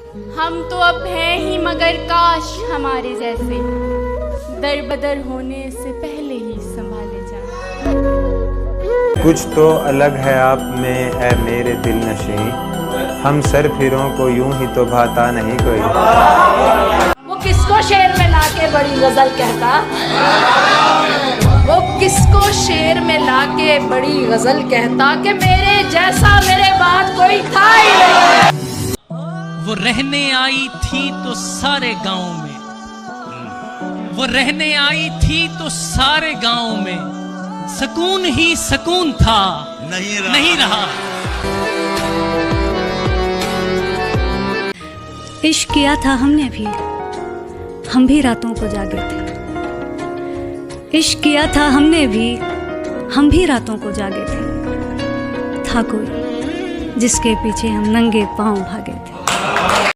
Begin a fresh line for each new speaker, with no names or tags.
हम तो अब हैं ही मगर काश हमारे जैसे दर बदर होने से पहले ही संभाले जाए।
कुछ तो अलग है आप में ऐ मेरे दिल नशी, हम सर फिरों को यूं ही तो भाता नहीं कोई।
वो किसको शेर में लाके बड़ी गजल कहता, वो किसको शेर में लाके बड़ी गजल कहता कि मेरे जैसा मेरे बाद कोई था ही नहीं।
वो रहने आई थी तो सारे गांव में, वो रहने आई थी तो सारे गांव में सुकून ही सुकून था, नहीं रहा।
इश्क किया था हमने भी, हम भी रातों को जागे थे। इश्क किया था हमने भी, हम भी रातों को जागे थे। था कोई जिसके पीछे हम नंगे पांव भागे थे।